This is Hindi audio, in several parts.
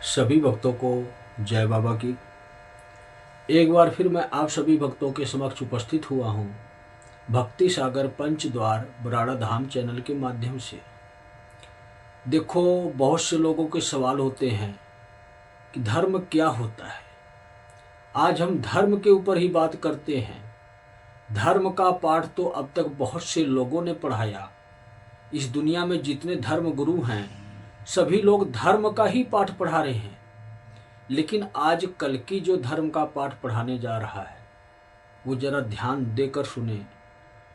सभी भक्तों को जय बाबा की। एक बार फिर मैं आप सभी भक्तों के समक्ष उपस्थित हुआ हूँ भक्ति सागर पंचद्वार बराड़ा धाम चैनल के माध्यम से। देखो, बहुत से लोगों के सवाल होते हैं कि धर्म क्या होता है। आज हम धर्म के ऊपर ही बात करते हैं। धर्म का पाठ तो अब तक बहुत से लोगों ने पढ़ाया। इस दुनिया में जितने धर्म गुरु हैं सभी लोग धर्म का ही पाठ पढ़ा रहे हैं। लेकिन आज कल की जो धर्म का पाठ पढ़ाने जा रहा है वो जरा ध्यान देकर सुने।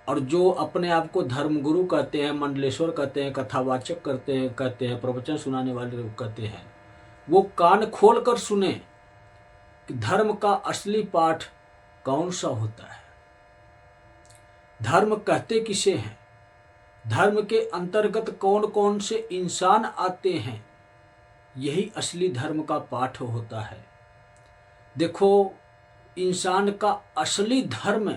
और जो अपने आप को धर्मगुरु कहते हैं, मंडलेश्वर कहते हैं, कथावाचक कहते हैं, प्रवचन सुनाने वाले लोग कहते हैं, वो कान खोल कर सुने कि धर्म का असली पाठ कौन सा होता है। धर्म कहते किसे हैं, धर्म के अंतर्गत कौन कौन से इंसान आते हैं, यही असली धर्म का पाठ होता है। देखो, इंसान का असली धर्म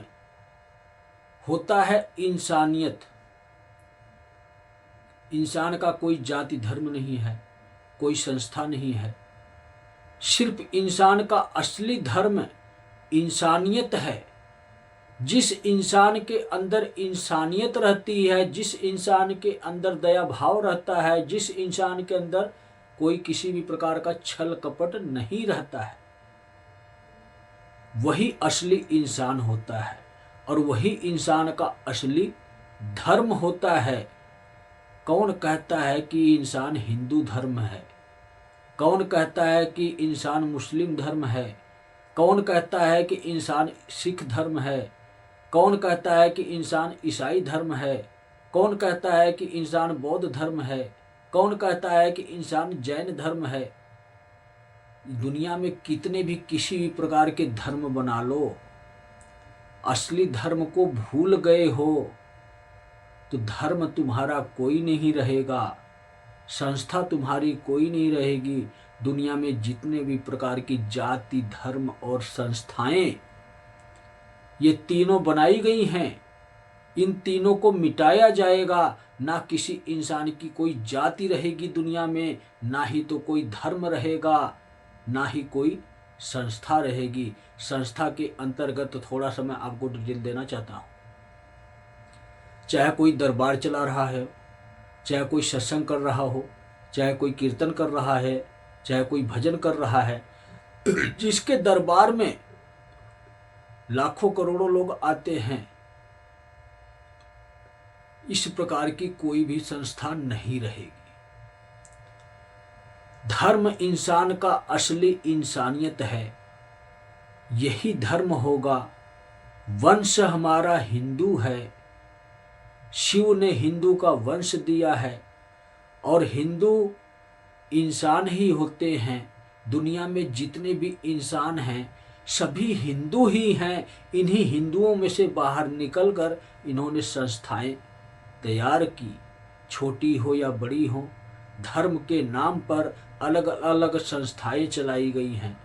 होता है इंसानियत। इंसान का कोई जाति धर्म नहीं है, कोई संस्था नहीं है। सिर्फ इंसान का असली धर्म इंसानियत है। जिस इंसान के अंदर इंसानियत रहती है, जिस इंसान के अंदर दया भाव रहता है, जिस इंसान के अंदर कोई किसी भी प्रकार का छल कपट नहीं रहता है, वही असली इंसान होता है और वही इंसान का असली धर्म होता है। कौन कहता है कि इंसान हिंदू धर्म है, कौन कहता है कि इंसान मुस्लिम धर्म है, कौन कहता है कि इंसान सिख धर्म है, कौन कहता है कि इंसान ईसाई धर्म है, कौन कहता है कि इंसान बौद्ध धर्म है, कौन कहता है कि इंसान जैन धर्म है। दुनिया में कितने भी किसी भी प्रकार के धर्म बना लो, असली धर्म को भूल गए हो तो धर्म तुम्हारा कोई नहीं रहेगा, संस्था तुम्हारी कोई नहीं रहेगी। दुनिया में जितने भी प्रकार की जाति, धर्म और संस्थाएं ये तीनों बनाई गई हैं, इन तीनों को मिटाया जाएगा। ना किसी इंसान की कोई जाति रहेगी दुनिया में, ना ही तो कोई धर्म रहेगा, ना ही कोई संस्था रहेगी। संस्था के अंतर्गत तो थोड़ा सा मैं आपको डिटेल देना चाहता हूँ। चाहे कोई दरबार चला रहा है, चाहे कोई सत्संग कर रहा हो, चाहे कोई कीर्तन कर रहा है, चाहे कोई भजन कर रहा है, जिसके दरबार में लाखों करोड़ों लोग आते हैं, इस प्रकार की कोई भी संस्था नहीं रहेगी। धर्म इंसान का असली इंसानियत है, यही धर्म होगा। वंश हमारा हिंदू है, शिव ने हिंदू का वंश दिया है और हिंदू इंसान ही होते हैं। दुनिया में जितने भी इंसान हैं सभी हिंदू ही हैं। इन्हीं हिंदुओं में से बाहर निकलकर इन्होंने संस्थाएं तैयार की, छोटी हो या बड़ी हो। धर्म के नाम पर अलग अलग संस्थाएं चलाई गई हैं।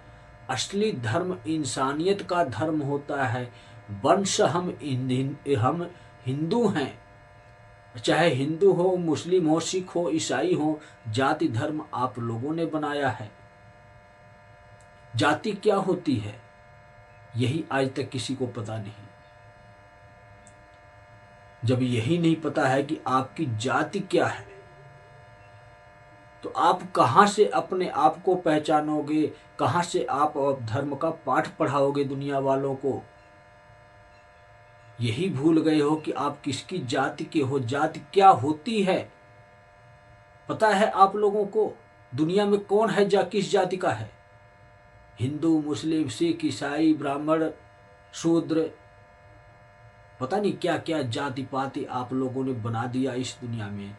असली धर्म इंसानियत का धर्म होता है। वंश हम हिंदू हैं, चाहे हिंदू हो, मुस्लिम हो, सिख हो, ईसाई हो। जाति धर्म आप लोगों ने बनाया है। जाति क्या होती है यही आज तक किसी को पता नहीं। जब यही नहीं पता है कि आपकी जाति क्या है तो आप कहाँ से अपने आप को पहचानोगे, कहाँ से आप धर्म का पाठ पढ़ाओगे दुनिया वालों को। यही भूल गए हो कि आप किसकी जाति के हो, जाति क्या होती है। पता है आप लोगों को दुनिया में कौन है किस जाति का है? हिंदू, मुस्लिम, सिख, ईसाई, ब्राह्मण, शूद्र, पता नहीं क्या क्या जाति पाति आप लोगों ने बना दिया इस दुनिया में।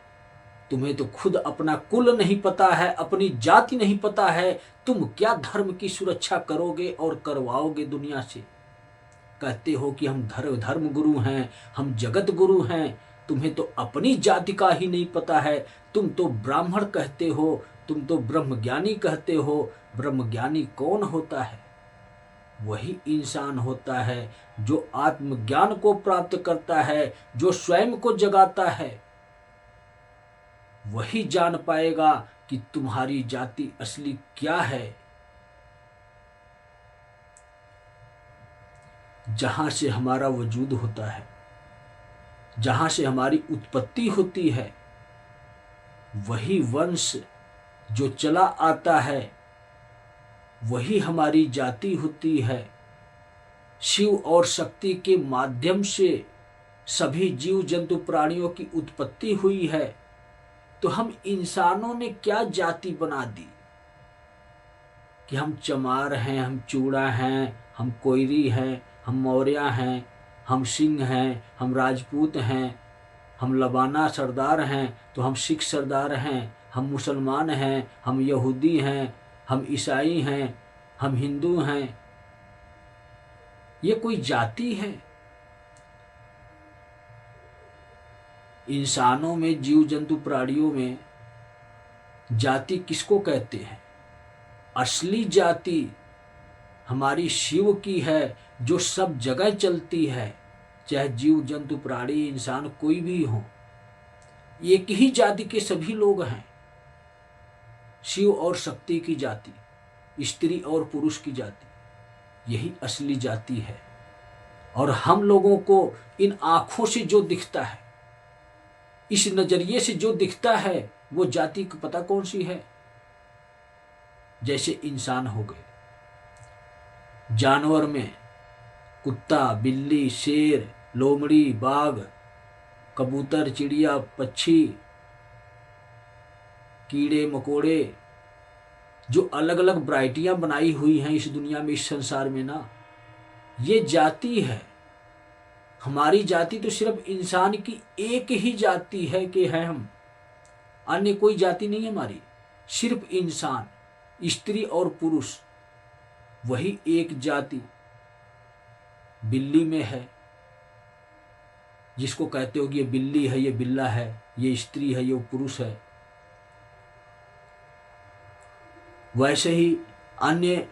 तुम्हें तो खुद अपना कुल नहीं पता है, अपनी जाति नहीं पता है। तुम क्या धर्म की सुरक्षा करोगे और करवाओगे दुनिया से? कहते हो कि हम धर्म गुरु हैं, हम जगत गुरु हैं। तुम्हें तो अपनी जाति का ही नहीं पता है। तुम तो ब्राह्मण कहते हो, तुम तो ब्रह्मज्ञानी कहते हो। ब्रह्मज्ञानी कौन होता है? वही इंसान होता है जो आत्मज्ञान को प्राप्त करता है, जो स्वयं को जगाता है। वही जान पाएगा कि तुम्हारी जाति असली क्या है। जहां से हमारा वजूद होता है, जहां से हमारी उत्पत्ति होती है, वही वंश जो चला आता है वही हमारी जाति होती है। शिव और शक्ति के माध्यम से सभी जीव जंतु प्राणियों की उत्पत्ति हुई है। तो हम इंसानों ने क्या जाति बना दी कि हम चमार हैं, हम चूड़ा हैं, हम कोयरी हैं, हम मौर्य हैं, हम सिंह हैं, हम राजपूत हैं, हम लबाना सरदार हैं, तो हम सिख सरदार हैं, हम मुसलमान हैं, हम यहूदी हैं, हम ईसाई हैं, हम हिंदू हैं। ये कोई जाति है? इंसानों में, जीव जंतु प्राणियों में जाति किसको कहते हैं? असली जाति हमारी शिव की है, जो सब जगह चलती है, चाहे जीव जंतु प्राणी इंसान कोई भी हो, एक ही जाति के सभी लोग हैं। शिव और शक्ति की जाति, स्त्री और पुरुष की जाति, यही असली जाति है। और हम लोगों को इन आंखों से जो दिखता है, इस नजरिए से जो दिखता है, वो जाति को पता कौन सी है? जैसे इंसान हो गए, जानवर में कुत्ता, बिल्ली, शेर, लोमड़ी, बाघ, कबूतर, चिड़िया, पक्षी, कीड़े मकोड़े, जो अलग अलग वैरायटियां बनाई हुई हैं इस दुनिया में, इस संसार में ना, ये जाति है। हमारी जाति तो सिर्फ इंसान की एक ही जाति है कि है हम, अन्य कोई जाति नहीं है हमारी। सिर्फ इंसान, स्त्री और पुरुष, वही एक जाति बिल्ली में है, जिसको कहते हो कि ये बिल्ली है, ये बिल्ला है, ये स्त्री है, ये पुरुष है। वैसे ही अन्य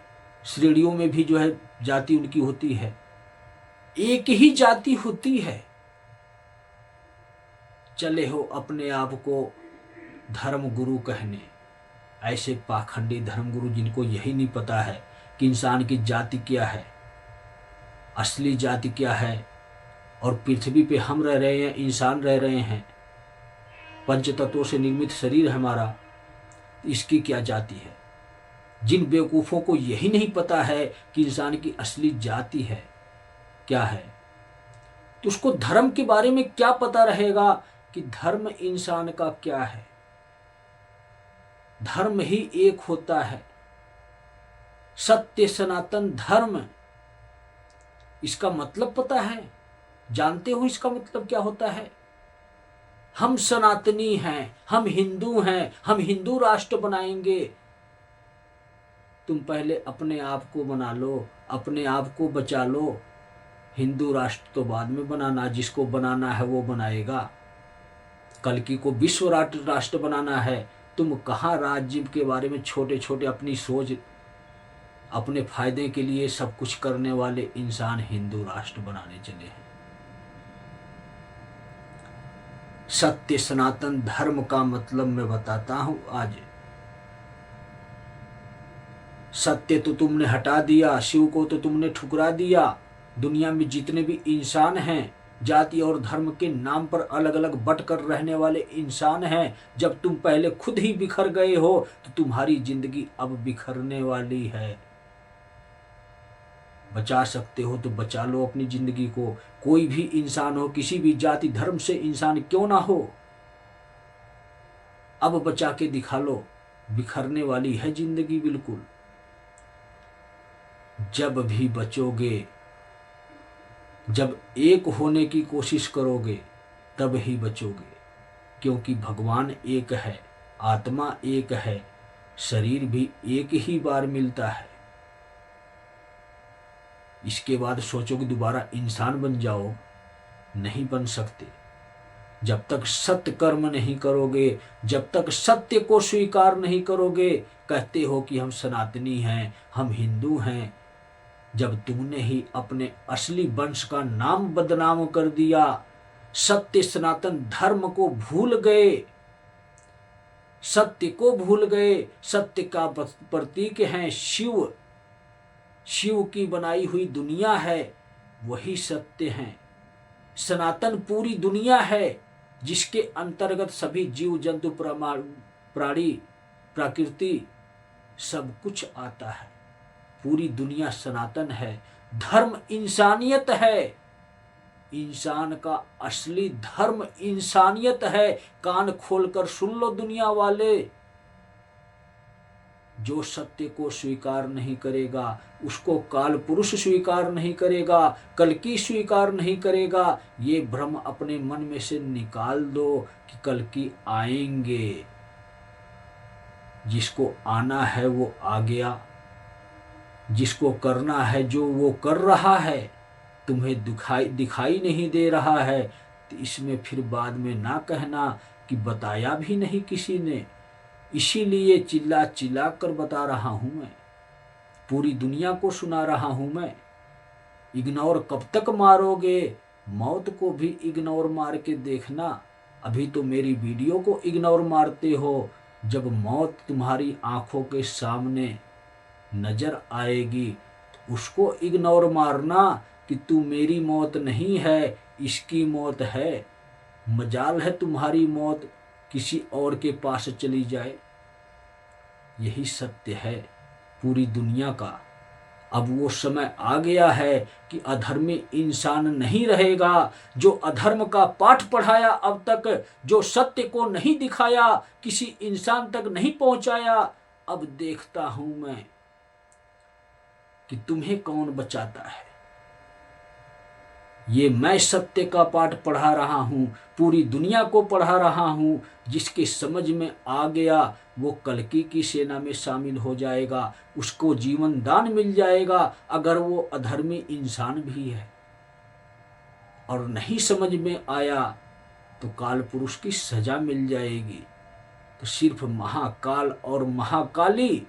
श्रेणियों में भी जो है जाति उनकी होती है, एक ही जाति होती है। चले हो अपने आप को धर्म गुरु कहने, ऐसे पाखंडी धर्मगुरु जिनको यही नहीं पता है कि इंसान की जाति क्या है, असली जाति क्या है। और पृथ्वी पे हम रह रहे हैं, इंसान रह रहे हैं, पंच तत्वों से निर्मित शरीर है हमारा, इसकी क्या जाति है। जिन बेवकूफ़ों को यही नहीं पता है कि इंसान की असली जाति है क्या है, तो उसको धर्म के बारे में क्या पता रहेगा कि धर्म इंसान का क्या है। धर्म ही एक होता है, सत्य सनातन धर्म। इसका मतलब पता है? जानते हो इसका मतलब क्या होता है? हम सनातनी हैं, हम हिंदू हैं, हम हिंदू राष्ट्र बनाएंगे। तुम पहले अपने आप को बना लो, अपने आप को बचा लो। हिंदू राष्ट्र तो बाद में बनाना, जिसको बनाना है वो बनाएगा। कल्कि को विश्व राष्ट्र बनाना है। तुम कहाँ राज्य के बारे में छोटे छोटे अपनी सोच, अपने फायदे के लिए सब कुछ करने वाले इंसान हिंदू राष्ट्र बनाने चले हैं। सत्य सनातन धर्म का मतलब मैं बताता हूं आज। सत्य तो तुमने हटा दिया, शिव को तो तुमने ठुकरा दिया। दुनिया में जितने भी इंसान हैं, जाति और धर्म के नाम पर अलग अलग बट कर रहने वाले इंसान हैं, जब तुम पहले खुद ही बिखर गए हो तो तुम्हारी जिंदगी अब बिखरने वाली है। बचा सकते हो तो बचा लो अपनी जिंदगी को। कोई भी इंसान हो, किसी भी जाति धर्म से इंसान क्यों ना हो, अब बचा के दिखा लो। बिखरने वाली है जिंदगी बिल्कुल। जब भी बचोगे, जब एक होने की कोशिश करोगे, तब ही बचोगे। क्योंकि भगवान एक है, आत्मा एक है, शरीर भी एक ही बार मिलता है। इसके बाद सोचोगे दोबारा इंसान बन जाओ, नहीं बन सकते। जब तक सत्य कर्म नहीं करोगे, जब तक सत्य को स्वीकार नहीं करोगे। कहते हो कि हम सनातनी हैं, हम हिंदू हैं। जब तुमने ही अपने असली वंश का नाम बदनाम कर दिया, सत्य सनातन धर्म को भूल गए, सत्य को भूल गए। सत्य का प्रतीक है शिव। शिव की बनाई हुई दुनिया है, वही सत्य है। सनातन पूरी दुनिया है जिसके अंतर्गत सभी जीव जंतु प्राणी प्रकृति सब कुछ आता है। पूरी दुनिया सनातन है। धर्म इंसानियत है। इंसान का असली धर्म इंसानियत है। कान खोलकर सुन लो दुनिया वाले। जो सत्य को स्वीकार नहीं करेगा उसको काल पुरुष स्वीकार नहीं करेगा, कल्कि स्वीकार नहीं करेगा। ये भ्रम अपने मन में से निकाल दो कि कल्कि आएंगे। जिसको आना है वो आ गया, जिसको करना है जो वो कर रहा है। तुम्हें दिखाई नहीं दे रहा है तो इसमें फिर बाद में ना कहना कि बताया भी नहीं किसी ने। इसीलिए चिल्ला चिल्ला कर बता रहा हूं मैं, पूरी दुनिया को सुना रहा हूं मैं। इग्नोर कब तक मारोगे? मौत को भी इग्नोर मार के देखना। अभी तो मेरी वीडियो को इग्नोर मारते हो, जब मौत तुम्हारी आंखों के सामने नजर आएगी तो उसको इग्नोर मारना कि तू मेरी मौत नहीं है, इसकी मौत है। मजाल है तुम्हारी मौत किसी और के पास चली जाए। यही सत्य है पूरी दुनिया का। अब वो समय आ गया है कि अधर्मी इंसान नहीं रहेगा। जो अधर्म का पाठ पढ़ाया अब तक, जो सत्य को नहीं दिखाया, किसी इंसान तक नहीं पहुंचाया, अब देखता हूं मैं कि तुम्हें कौन बचाता है। ये मैं सत्य का पाठ पढ़ा रहा हूँ, पूरी दुनिया को पढ़ा रहा हूँ। जिसके समझ में आ गया वो कल्कि की सेना में शामिल हो जाएगा, उसको जीवन दान मिल जाएगा अगर वो अधर्मी इंसान भी है। और नहीं समझ में आया तो काल पुरुष की सजा मिल जाएगी। तो सिर्फ महाकाल और महाकाली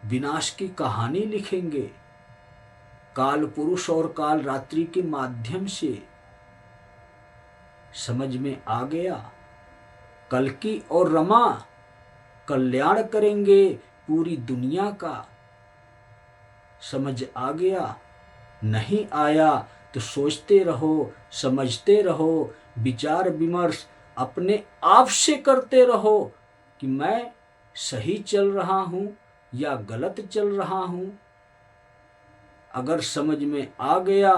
विनाश की कहानी लिखेंगे। काल पुरुष और काल रात्रि के माध्यम से समझ में आ गया। कल्कि और रमा कल्याण करेंगे पूरी दुनिया का। समझ आ गया? नहीं आया तो सोचते रहो, समझते रहो, विचार विमर्श अपने आप से करते रहो कि मैं सही चल रहा हूं या गलत चल रहा हूं। अगर समझ में आ गया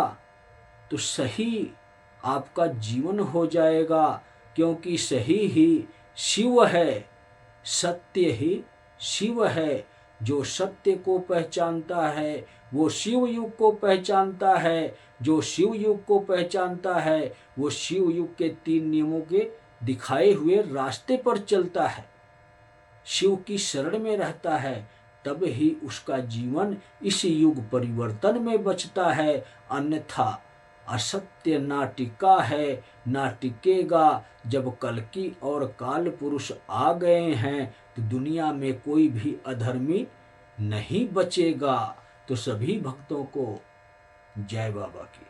तो सही आपका जीवन हो जाएगा, क्योंकि सही ही शिव है, सत्य ही शिव है। जो सत्य को पहचानता है वो शिव युग को पहचानता है। जो शिव युग को पहचानता है वो शिव युग के 3 नियमों के दिखाए हुए रास्ते पर चलता है, शिव की शरण में रहता है। तब ही उसका जीवन इस युग परिवर्तन में बचता है। अन्यथा असत्य ना टिका है ना टिकेगा। जब कल्कि और काल पुरुष आ गए हैं तो दुनिया में कोई भी अधर्मी नहीं बचेगा। तो सभी भक्तों को जय बाबा की।